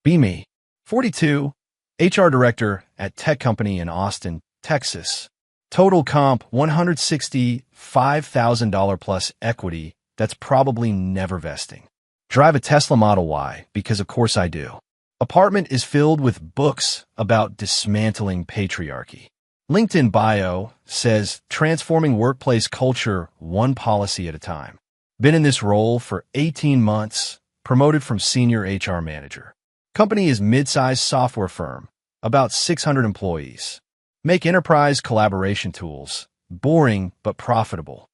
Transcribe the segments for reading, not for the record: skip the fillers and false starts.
Be me. 42, HR director at tech company in Austin, Texas. Total comp $165,000 plus equity that's probably never vesting. Drive a Tesla Model Y because of course I do. Apartment is filled with books about dismantling patriarchy. LinkedIn bio says transforming workplace culture one policy at a time. Been in this role for 18 months, promoted from senior HR manager. Company is mid-sized software firm, about 600 employees. Make enterprise collaboration tools, boring but profitable.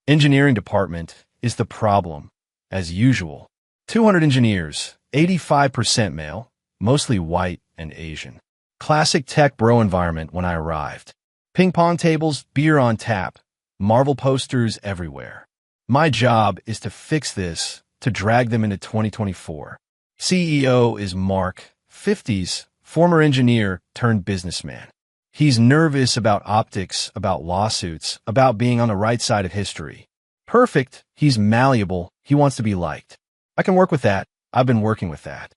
Engineering department is the problem, as usual. 200 engineers, 85% male, mostly white and Asian. Classic tech bro environment when I arrived. Ping pong tables, beer on tap, Marvel posters everywhere. My job is to fix this, to drag them into 2024. CEO is Mark, 50s, former engineer turned businessman. He's nervous about optics, about lawsuits, about being on the right side of history. Perfect, he's malleable, he wants to be liked. I can work with that, I've been working with that.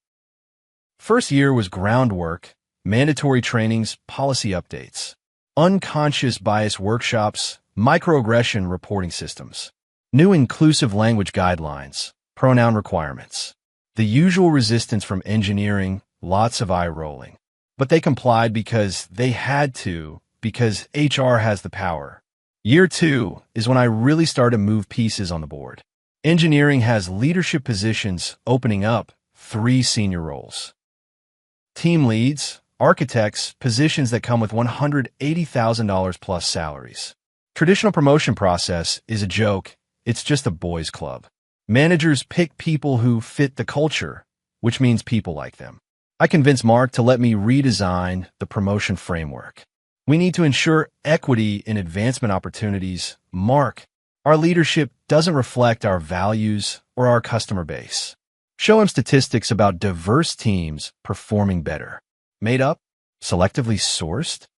First year was groundwork, mandatory trainings, policy updates, unconscious bias workshops, microaggression reporting systems, new inclusive language guidelines, pronoun requirements. The usual resistance from engineering, lots of eye rolling. But they complied because they had to, because HR has the power. Year 2 is when I really started to move pieces on the board. Engineering has leadership positions opening up, 3 senior roles. Team leads, architects, positions that come with $180,000 plus salaries. Traditional promotion process is a joke, it's just a boys' club. Managers pick people who fit the culture, which means people like them. I convinced Mark to let me redesign the promotion framework. We need to ensure equity in advancement opportunities. Mark, our leadership doesn't reflect our values or our customer base. Show him statistics about diverse teams performing better. Made up? Selectively sourced?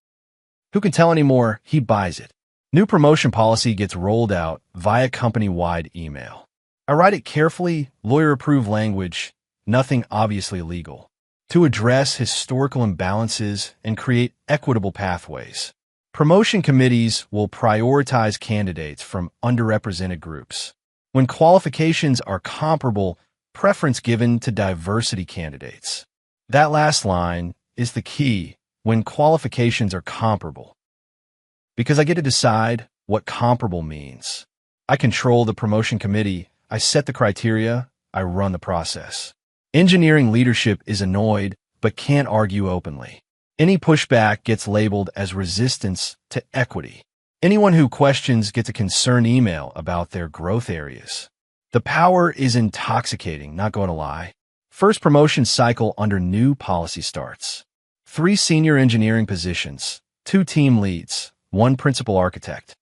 Who can tell anymore? He buys it. New promotion policy gets rolled out via company-wide email. I write it carefully, lawyer-approved language, nothing obviously illegal, to address historical imbalances and create equitable pathways. Promotion committees will prioritize candidates from underrepresented groups. When qualifications are comparable, preference given to diversity candidates. That last line is the key, when qualifications are comparable. Because I get to decide what comparable means. I control the promotion committee, I set the criteria, I run the process. Engineering leadership is annoyed, but can't argue openly. Any pushback gets labeled as resistance to equity. Anyone who questions gets a concerned email about their growth areas. The power is intoxicating, not going to lie. First promotion cycle under new policy starts. 3 senior engineering positions, 2 team leads, 1 principal architect.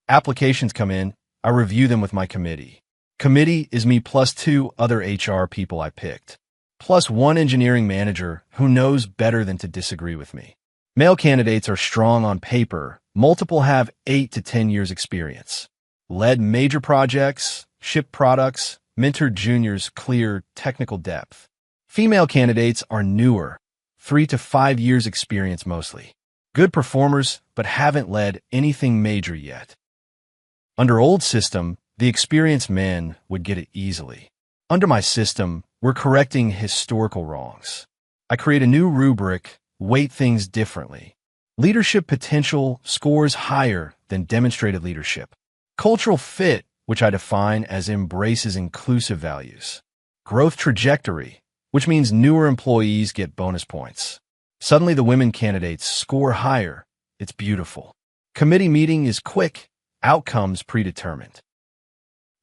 Applications come in, I review them with my committee. Committee is me plus 2 other HR people I picked, plus 1 engineering manager who knows better than to disagree with me. Male candidates are strong on paper, multiple have 8 to 10 years experience. Led major projects, shipped products, mentored juniors, clear technical depth. Female candidates are newer, 3 to 5 years experience mostly. Good performers, but haven't led anything major yet. Under old system, the experienced men would get it easily. Under my system, we're correcting historical wrongs. I create a new rubric, weight things differently. Leadership potential scores higher than demonstrated leadership. Cultural fit, which I define as embraces inclusive values. Growth trajectory, which means newer employees get bonus points. Suddenly the women candidates score higher. It's beautiful. Committee meeting is quick, outcomes predetermined.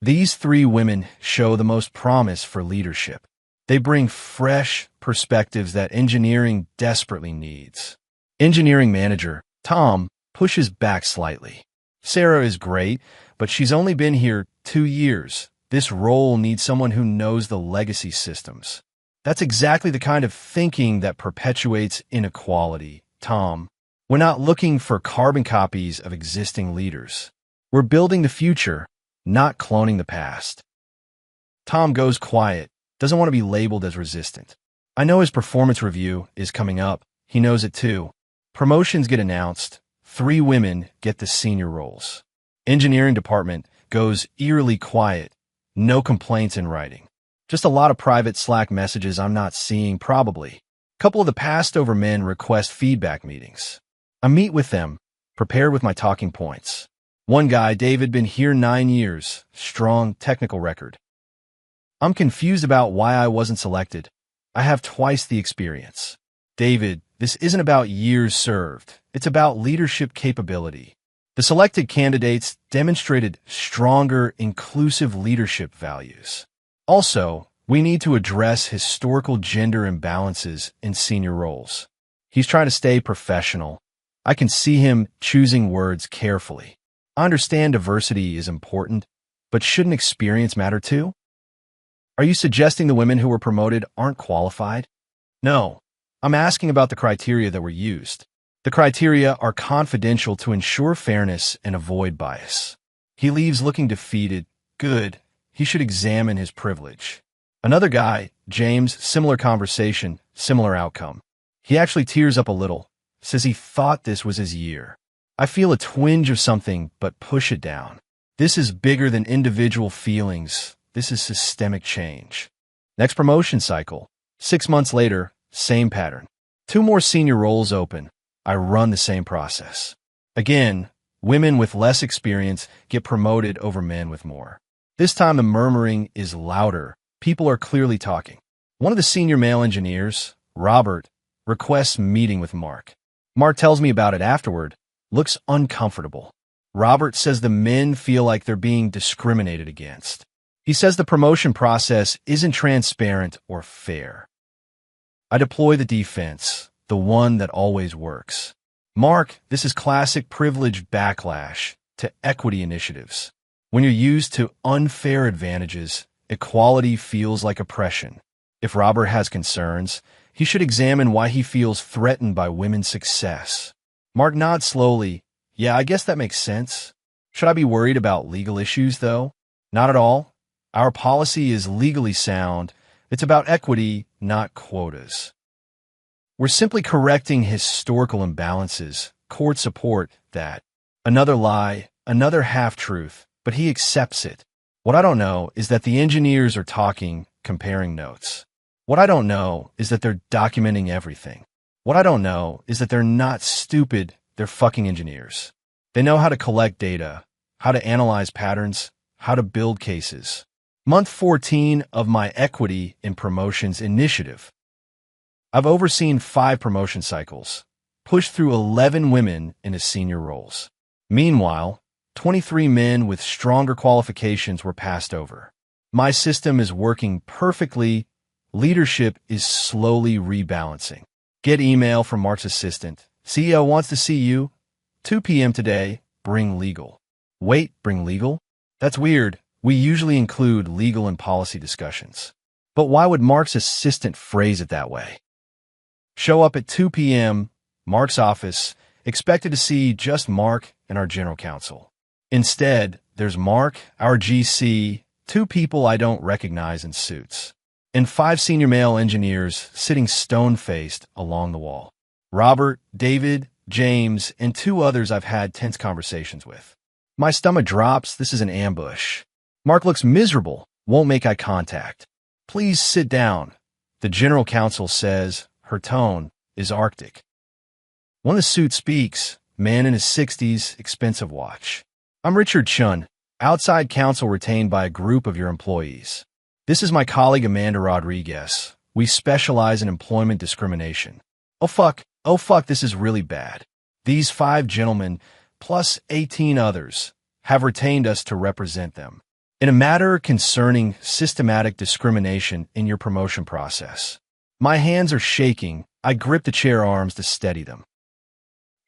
These 3 women show the most promise for leadership. They bring fresh perspectives that engineering desperately needs. Engineering manager, Tom, pushes back slightly. Sarah is great, but she's only been here 2 years. This role needs someone who knows the legacy systems. That's exactly the kind of thinking that perpetuates inequality, Tom. We're not looking for carbon copies of existing leaders. We're building the future, not cloning the past. Tom goes quiet, doesn't want to be labeled as resistant. I know his performance review is coming up. He knows it too. Promotions get announced. 3 women get the senior roles. Engineering department goes eerily quiet. No complaints in writing. Just a lot of private Slack messages I'm not seeing probably. Couple of the passed over men request feedback meetings. I meet with them, prepared with my talking points. One guy, David, been here 9 years, strong technical record. I'm confused about why I wasn't selected. I have twice the experience. David, this isn't about years served. It's about leadership capability. The selected candidates demonstrated stronger, inclusive leadership values. Also, we need to address historical gender imbalances in senior roles. He's trying to stay professional. I can see him choosing words carefully. I understand diversity is important, but shouldn't experience matter too? Are you suggesting the women who were promoted aren't qualified? No. I'm asking about the criteria that were used. The criteria are confidential to ensure fairness and avoid bias. He leaves looking defeated. Good. He should examine his privilege. Another guy, James, similar conversation, similar outcome. He actually tears up a little, says he thought this was his year. I feel a twinge of something, but push it down. This is bigger than individual feelings. This is systemic change. Next promotion cycle. 6 months later, same pattern. 2 more senior roles open. I run the same process. Again, women with less experience get promoted over men with more. This time the murmuring is louder. People are clearly talking. One of the senior male engineers, Robert, requests meeting with Mark. Mark tells me about it afterward, looks uncomfortable. Robert says the men feel like they're being discriminated against. He says the promotion process isn't transparent or fair. I deploy the defense, the one that always works. Mark, this is classic privilege backlash to equity initiatives. When you're used to unfair advantages, equality feels like oppression. If Robert has concerns, he should examine why he feels threatened by women's success. Mark nods slowly. Yeah, I guess that makes sense. Should I be worried about legal issues, though? Not at all. Our policy is legally sound. It's about equity, not quotas. We're simply correcting historical imbalances. Court support that. Another lie, another half-truth, but he accepts it. What I don't know is that the engineers are talking, comparing notes. What I don't know is that they're documenting everything. What I don't know is that they're not stupid, they're fucking engineers. They know how to collect data, how to analyze patterns, how to build cases. Month 14 of my Equity in Promotions initiative. I've overseen 5 promotion cycles, pushed through 11 women into senior roles. Meanwhile, 23 men with stronger qualifications were passed over. My system is working perfectly. Leadership is slowly rebalancing. Get email from Mark's assistant. CEO wants to see you. 2 p.m. today. Bring legal. Wait, bring legal? That's weird. We usually include legal and policy discussions. But why would Mark's assistant phrase it that way? Show up at 2 p.m., Mark's office, expected to see just Mark and our general counsel. Instead, there's Mark, our GC, 2 people I don't recognize in suits, and 5 senior male engineers sitting stone-faced along the wall. Robert, David, James, and 2 others I've had tense conversations with. My stomach drops. This is an ambush. Mark looks miserable, won't make eye contact. Please sit down, the general counsel says. Her tone is arctic. One of the suits speaks, man in his 60s, expensive watch. I'm Richard Chun, outside counsel retained by a group of your employees. This is my colleague Amanda Rodriguez. We specialize in employment discrimination. Oh fuck, this is really bad. These 5 gentlemen, plus 18 others, have retained us to represent them in a matter concerning systematic discrimination in your promotion process. My hands are shaking. I grip the chair arms to steady them.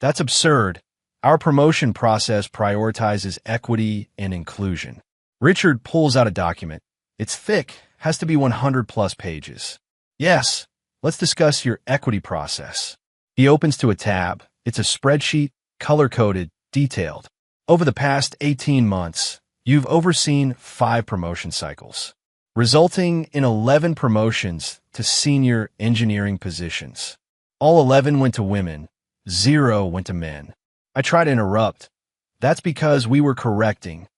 That's absurd. Our promotion process prioritizes equity and inclusion. Richard pulls out a document. It's thick, has to be 100+ pages. Yes, let's discuss your equity process. He opens to a tab. It's a spreadsheet, color-coded, detailed. Over the past 18 months, you've overseen 5 promotion cycles. resulting in 11 promotions to senior engineering positions. All 11 went to women, 0 went to men. I try to interrupt. That's because we were correcting.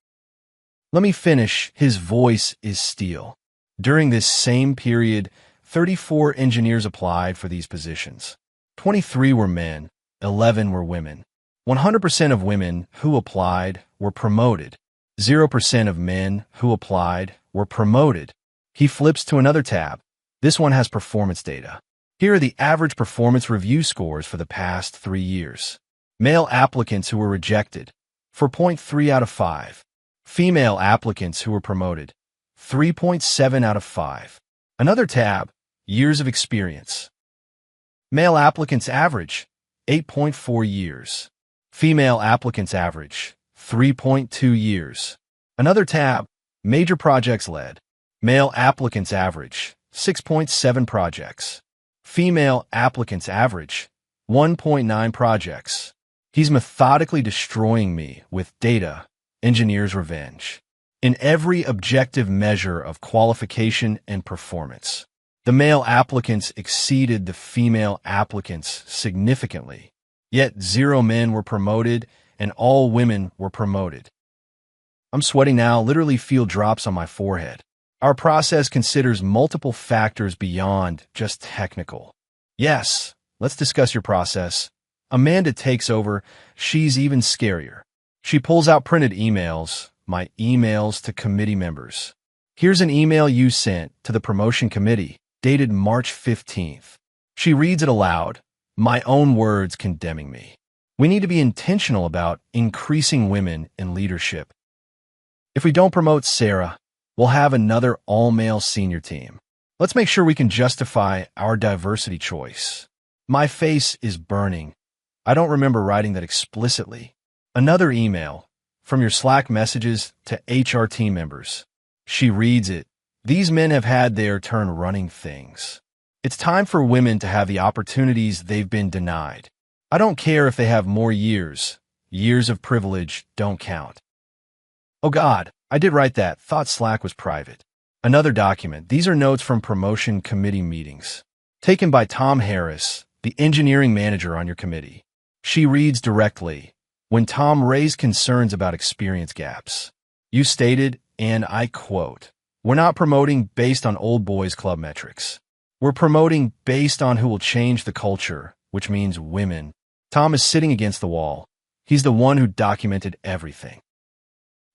Let me finish. His voice is steel. During this same period, 34 engineers applied for these positions. 23 were men, 11 were women. 100% of women who applied were promoted. 0% of men who applied were promoted. He flips to another tab. This one has performance data. Here are the average performance review scores for the past 3 years. Male applicants who were rejected, 4.3 out of 5. Female applicants who were promoted, 3.7 out of 5. Another tab, years of experience. Male applicants average, 8.4 years. Female applicants average, 3.2 years. Another tab, major projects led. Male applicants average, 6.7 projects. Female applicants average, 1.9 projects. He's methodically destroying me with data, engineer's revenge. In every objective measure of qualification and performance, the male applicants exceeded the female applicants significantly. Yet 0 men were promoted and all women were promoted. I'm sweating now, literally feel drops on my forehead. Our process considers multiple factors beyond just technical. Yes, let's discuss your process. Amanda takes over. She's even scarier. She pulls out printed emails, my emails to committee members. Here's an email you sent to the promotion committee, dated March 15th. She reads it aloud, my own words condemning me. We need to be intentional about increasing women in leadership. If we don't promote Sarah, we'll have another all-male senior team. Let's make sure we can justify our diversity choice. My face is burning. I don't remember writing that explicitly. Another email from your Slack messages to HR team members. She reads it. These men have had their turn running things. It's time for women to have the opportunities they've been denied. I don't care if they have more years. Years of privilege don't count. Oh God, I did write that. Thought Slack was private. Another document. These are notes from promotion committee meetings. Taken by Tom Harris, the engineering manager on your committee. She reads directly. When Tom raised concerns about experience gaps, you stated, and I quote, "We're not promoting based on old boys club metrics. We're promoting based on who will change the culture, which means women." Tom is sitting against the wall. He's the one who documented everything.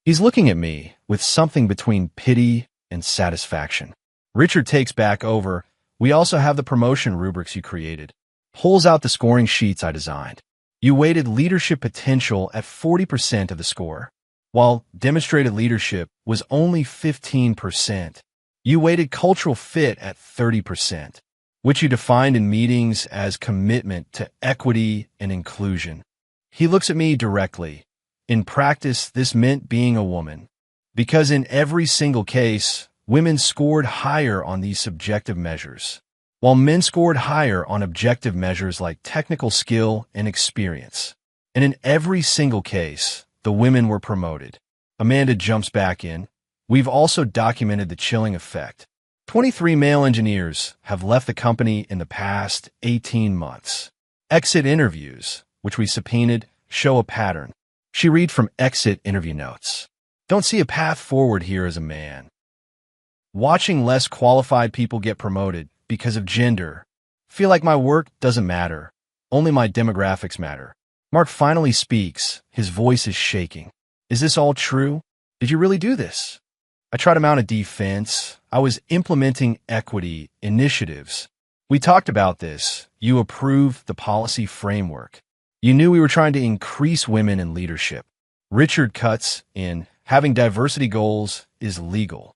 He's looking at me with something between pity and satisfaction. Richard takes back over. We also have the promotion rubrics you created. Pulls out the scoring sheets I designed. You weighted leadership potential at 40% of the score, while demonstrated leadership was only 15%. You weighted cultural fit at 30%, which you defined in meetings as commitment to equity and inclusion. He looks at me directly. In practice, this meant being a woman, because in every single case, women scored higher on these subjective measures, while men scored higher on objective measures like technical skill and experience. And in every single case, the women were promoted. Amanda jumps back in. We've also documented the chilling effect. 23 male engineers have left the company in the past 18 months. Exit interviews, which we subpoenaed, show a pattern. She read from exit interview notes. Don't see a path forward here as a man. Watching less qualified people get promoted because of gender. Feel like my work doesn't matter. Only my demographics matter. Mark finally speaks. His voice is shaking. Is this all true? Did you really do this? I try to mount a defense. I was implementing equity initiatives. We talked about this. You approved the policy framework. You knew we were trying to increase women in leadership. Richard cuts in. Having diversity goals is legal.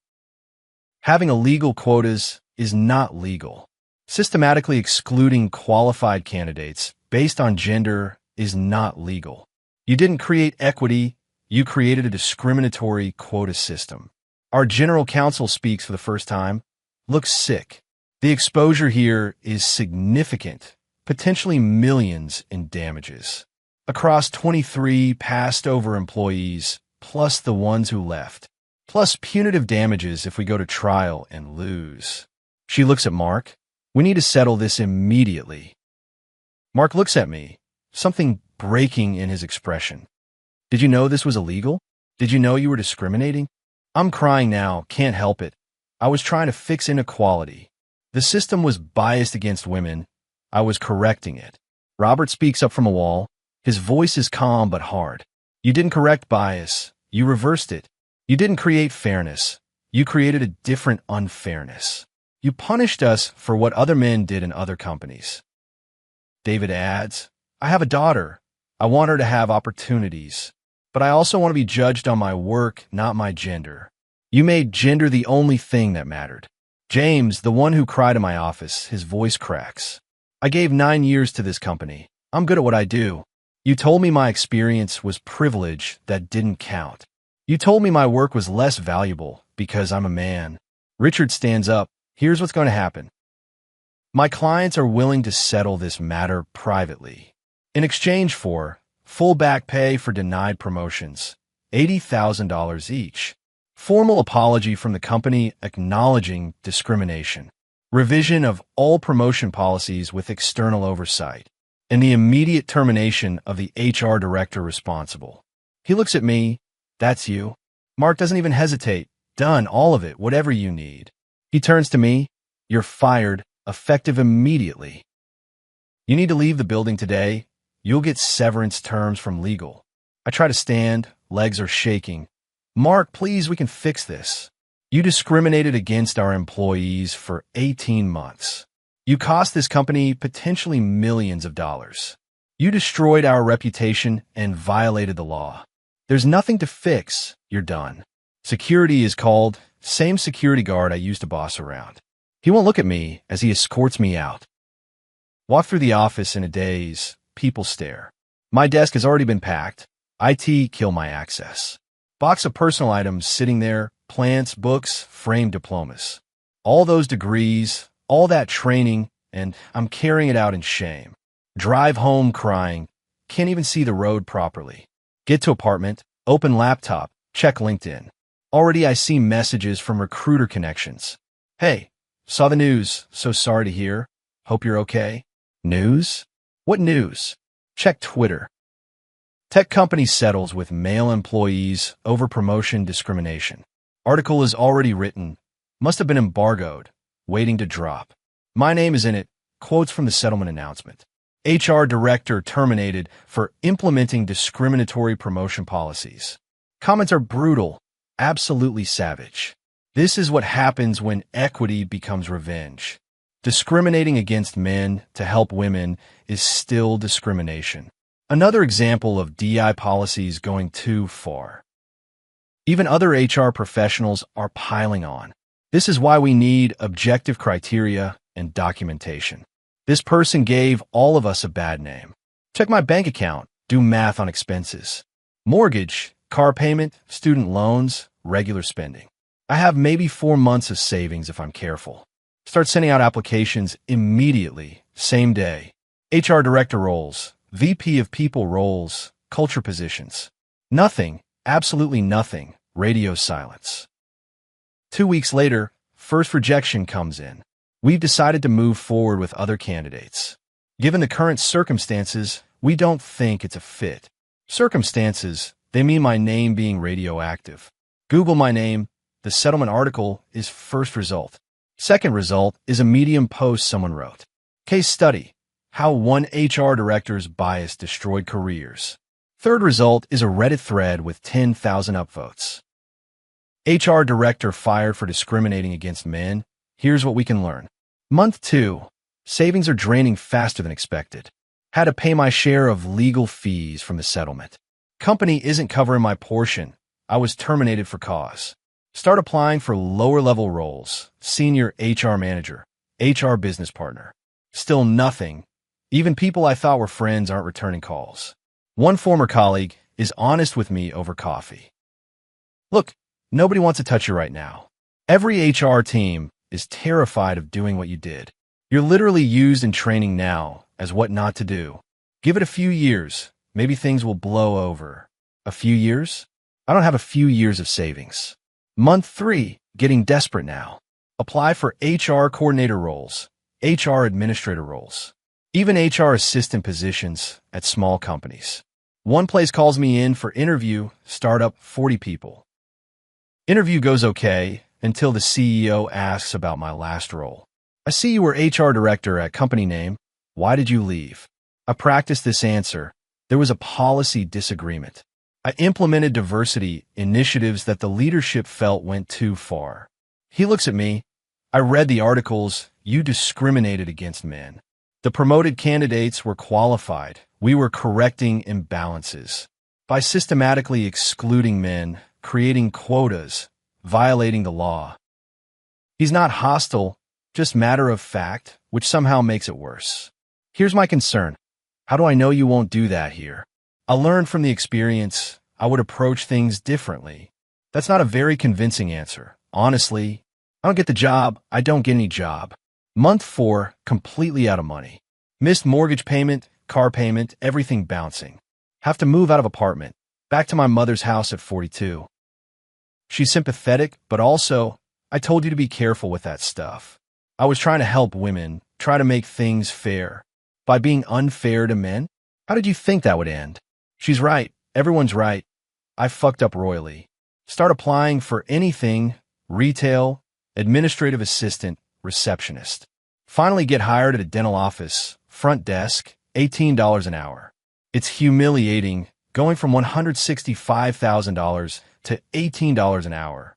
Having illegal quotas is not legal. Systematically excluding qualified candidates based on gender is not legal. You didn't create equity. You created a discriminatory quota system. Our general counsel speaks for the first time. Looks sick. The exposure here is significant, potentially millions in damages. Across 23 passed over employees, plus the ones who left. plus punitive damages if we go to trial and lose. She looks at Mark. We need to settle this immediately. Mark looks at me, something breaking in his expression. Did you know this was illegal? Did you know you were discriminating? I'm crying now, can't help it. I was trying to fix inequality. The system was biased against women. I was correcting it. Robert speaks up from a wall. His voice is calm but hard. You didn't correct bias. You reversed it. You didn't create fairness. You created a different unfairness. You punished us for what other men did in other companies. David adds, I have a daughter. I want her to have opportunities. But I also want to be judged on my work, not my gender. You made gender the only thing that mattered. James, the one who cried in my office, his voice cracks. I gave 9 years to this company. I'm good at what I do. You told me my experience was privilege that didn't count. You told me my work was less valuable because I'm a man. Richard stands up. Here's what's going to happen. My clients are willing to settle this matter privately. In exchange for full back pay for denied promotions, $80,000 each. Formal apology from the company acknowledging discrimination. Revision of all promotion policies with external oversight. And the immediate termination of the HR director responsible. He looks at me. That's you. Mark doesn't even hesitate. Done, all of it, whatever you need. He turns to me. You're fired, effective immediately. You need to leave the building today. You'll get severance terms from legal. I try to stand. Legs are shaking. Mark, please, we can fix this. You discriminated against our employees for 18 months. You cost this company potentially millions of dollars. You destroyed our reputation and violated the law. There's nothing to fix. You're done. Security is called. Same security guard I used to boss around. He won't look at me as he escorts me out. Walk through the office in a daze. People stare. My desk has already been packed. IT kill my access. Box of personal items sitting there. Plants, books, framed diplomas. All those degrees, all that training, and I'm carrying it out in shame. Drive home crying. Can't even see the road properly. Get to apartment. Open laptop. Check LinkedIn. Already I see messages from recruiter connections. Hey, saw the news. So sorry to hear. Hope you're okay. News? What news? Check Twitter. Tech company settles with male employees over promotion discrimination. Article is already written. Must have been embargoed. Waiting to drop. My name is in it. Quotes from the settlement announcement. HR director terminated for implementing discriminatory promotion policies. Comments are brutal. Absolutely savage. This is what happens when equity becomes revenge. Discriminating against men to help women is still discrimination. Another example of DI policies going too far. Even other HR professionals are piling on. This is why we need objective criteria and documentation. This person gave all of us a bad name. Check my bank account. Do math on expenses. Mortgage, car payment, student loans, regular spending. I have maybe 4 months of savings if I'm careful. Start sending out applications immediately, same day. HR director roles, VP of people roles, culture positions. Nothing, absolutely nothing, radio silence. 2 weeks later, first rejection comes in. We've decided to move forward with other candidates. Given the current circumstances, we don't think it's a fit. Circumstances, they mean my name being radioactive. Google my name. The settlement article is first result. Second result is a Medium post someone wrote. Case study, how one HR director's bias destroyed careers. Third result is a Reddit thread with 10,000 upvotes. HR director fired for discriminating against men. Here's what we can learn. Month 2. Savings are draining faster than expected. Had to pay my share of legal fees from the settlement. Company isn't covering my portion. I was terminated for cause. Start applying for lower-level roles. Senior HR manager, HR business partner. Still nothing. Even people I thought were friends aren't returning calls. One former colleague is honest with me over coffee. Look, nobody wants to touch you right now. Every HR team is terrified of doing what you did. You're literally used in training now as what not to do. Give it a few years. Maybe things will blow over. A few years? I don't have a few years of savings. Month 3, getting desperate now. Apply for HR coordinator roles, HR administrator roles, even HR assistant positions at small companies. One place calls me in for interview, startup 40 people. Interview goes okay until the CEO asks about my last role. I see you were HR director at company name. Why did you leave? I practiced this answer. There was a policy disagreement. I implemented diversity initiatives that the leadership felt went too far. He looks at me. I read the articles. You discriminated against men. The promoted candidates were qualified. We were correcting imbalances. By systematically excluding men, creating quotas, violating the law. He's not hostile, just matter of fact, which somehow makes it worse. Here's my concern. How do I know you won't do that here? I learned from the experience I would approach things differently. That's not a very convincing answer. Honestly, I don't get the job. I don't get any job. Month 4, completely out of money. Missed mortgage payment, car payment, everything bouncing. Have to move out of apartment. Back to my mother's house at 42. She's sympathetic, but also, I told you to be careful with that stuff. I was trying to help women, try to make things fair. By being unfair to men? How did you think that would end? She's right. Everyone's right. I fucked up royally. Start applying for anything, retail, administrative assistant, receptionist. Finally get hired at a dental office, front desk, $18 an hour. It's humiliating, going from $165,000 to $18 an hour.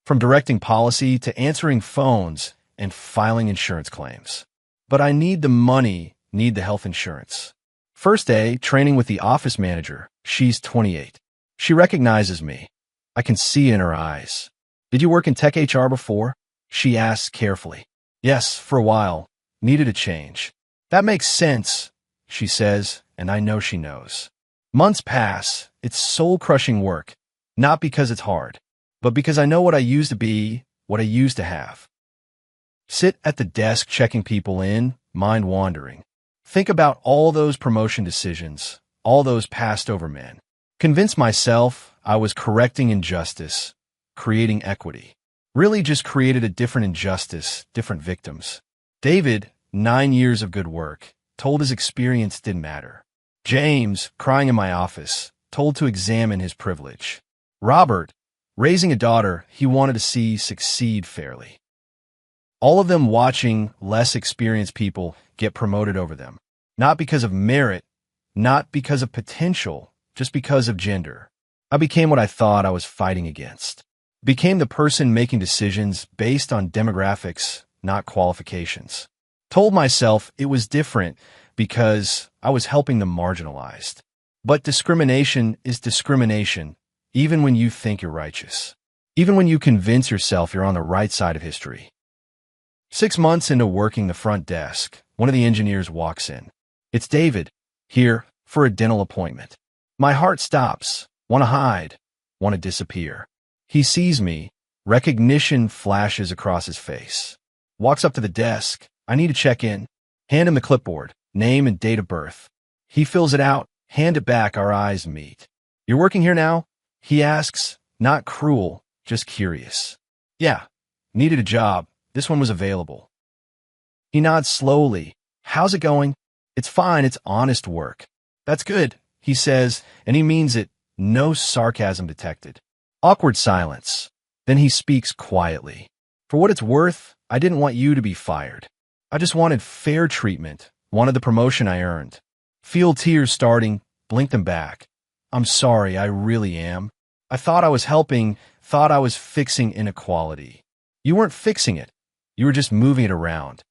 From directing policy to answering phones and filing insurance claims. But I need the money, need the health insurance. First day, training with the office manager. She's 28. She recognizes me. I can see in her eyes. Did you work in tech HR before? She asks carefully. Yes, for a while. Needed a change. That makes sense, she says, and I know she knows. Months pass. It's soul-crushing work. Not because it's hard, but because I know what I used to be, what I used to have. Sit at the desk checking people in, mind wandering. Think about all those promotion decisions, all those passed over men. Convince myself I was correcting injustice, creating equity. Really just created a different injustice, different victims. David, 9 years of good work, told his experience didn't matter. James, crying in my office, told to examine his privilege. Robert, raising a daughter he wanted to see succeed fairly. All of them watching less experienced people get promoted over them. Not because of merit, not because of potential, just because of gender. I became what I thought I was fighting against. Became the person making decisions based on demographics, not qualifications. Told myself it was different because I was helping the marginalized. But discrimination is discrimination, even when you think you're righteous. Even when you convince yourself you're on the right side of history. 6 months into working the front desk, one of the engineers walks in. It's David, here for a dental appointment. My heart stops, want to hide, want to disappear. He sees me, recognition flashes across his face. Walks up to the desk, I need to check in. Hand him the clipboard, name and date of birth. He fills it out, hand it back, our eyes meet. You're working here now? He asks, not cruel, just curious. Yeah, needed a job. This one was available. He nods slowly. How's it going? It's fine, it's honest work. That's good, he says, and he means it. No sarcasm detected. Awkward silence. Then he speaks quietly. For what it's worth, I didn't want you to be fired. I just wanted fair treatment, wanted the promotion I earned. Feel tears starting, blink them back. I'm sorry, I really am. I thought I was helping, thought I was fixing inequality. You weren't fixing it. You were just moving it around.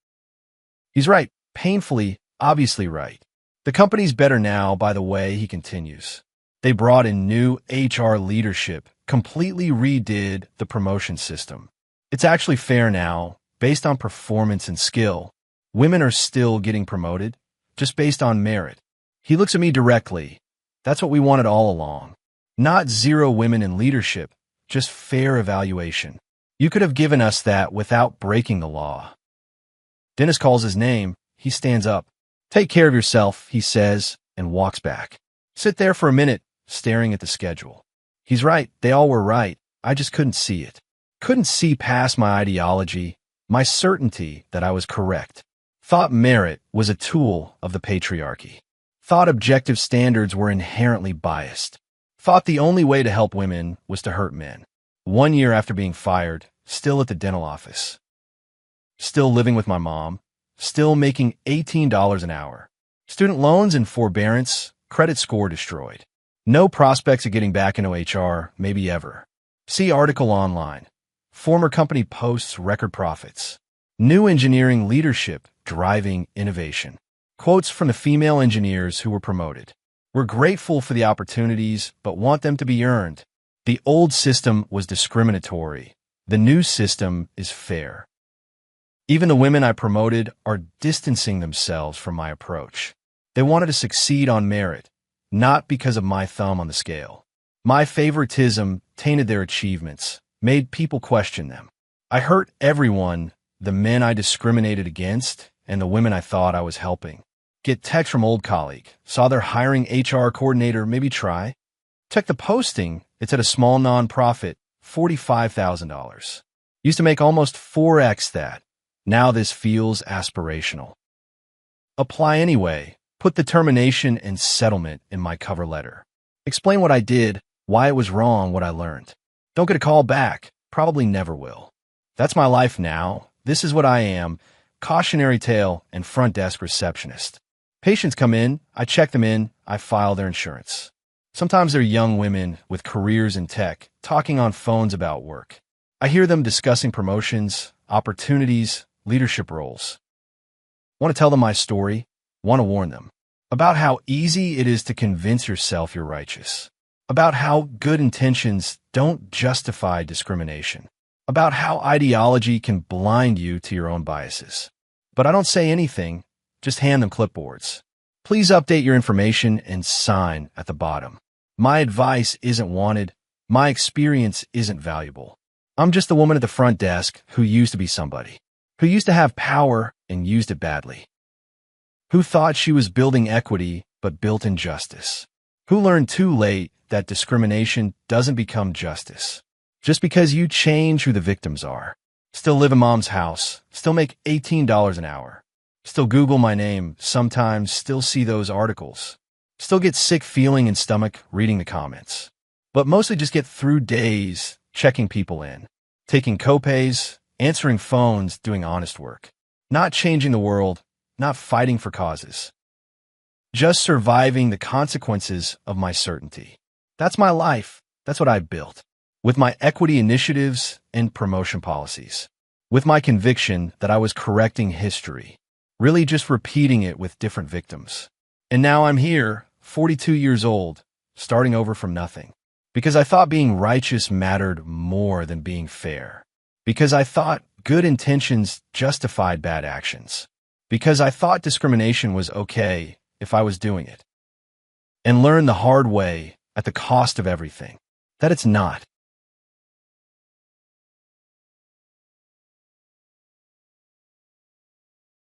He's right, painfully, obviously right. The company's better now, by the way, he continues. They brought in new HR leadership, completely redid the promotion system. It's actually fair now, based on performance and skill. Women are still getting promoted, just based on merit. He looks at me directly. That's what we wanted all along. Not 0 women in leadership, just fair evaluation. You could have given us that without breaking the law. Dennis calls his name. He stands up. Take care of yourself, he says, and walks back. Sit there for a minute, staring at the schedule. He's right. They all were right. I just couldn't see it. Couldn't see past my ideology, my certainty that I was correct. Thought merit was a tool of the patriarchy. Thought objective standards were inherently biased. Thought the only way to help women was to hurt men. 1 year after being fired, still at the dental office. Still living with my mom. Still making $18 an hour. Student loans and forbearance, credit score destroyed. No prospects of getting back into HR, maybe ever. See article online. Former company posts record profits. New engineering leadership driving innovation. Quotes from the female engineers who were promoted. We're grateful for the opportunities, but want them to be earned. The old system was discriminatory. The new system is fair. Even the women I promoted are distancing themselves from my approach. They wanted to succeed on merit, not because of my thumb on the scale. My favoritism tainted their achievements, made people question them. I hurt everyone, the men I discriminated against and the women I thought I was helping. Get text from old colleague, saw they're hiring HR coordinator, maybe try. Check the posting, it's at a small nonprofit, $45,000. Used to make almost 4x that. Now this feels aspirational. Apply anyway. Put the termination and settlement in my cover letter. Explain what I did, why it was wrong, what I learned. Don't get a call back. Probably never will. That's my life now. This is what I am. Cautionary tale and front desk receptionist. Patients come in, I check them in, I file their insurance. Sometimes they're young women with careers in tech, talking on phones about work. I hear them discussing promotions, opportunities, leadership roles. Want to tell them my story? Want to warn them about how easy it is to convince yourself you're righteous. About how good intentions don't justify discrimination. About how ideology can blind you to your own biases. But I don't say anything, just hand them clipboards. Please update your information and sign at the bottom. My advice isn't wanted. My experience isn't valuable. I'm just the woman at the front desk who used to be somebody. Who used to have power and used it badly. Who thought she was building equity but built injustice. Who learned too late that discrimination doesn't become justice. Just because you change who the victims are. Still live in mom's house. Still make $18 an hour. Still Google my name. Sometimes still see those articles. Still get sick feeling in stomach reading the comments. But mostly just get through days checking people in. Taking copays, answering phones, doing honest work. Not changing the world, not fighting for causes. Just surviving the consequences of my certainty. That's my life. That's what I built. With my equity initiatives and promotion policies. With my conviction that I was correcting history. Really just repeating it with different victims. And now I'm here, 42 years old, starting over from nothing. Because I thought being righteous mattered more than being fair. Because I thought good intentions justified bad actions. Because I thought discrimination was okay if I was doing it. And learned the hard way, at the cost of everything, that it's not.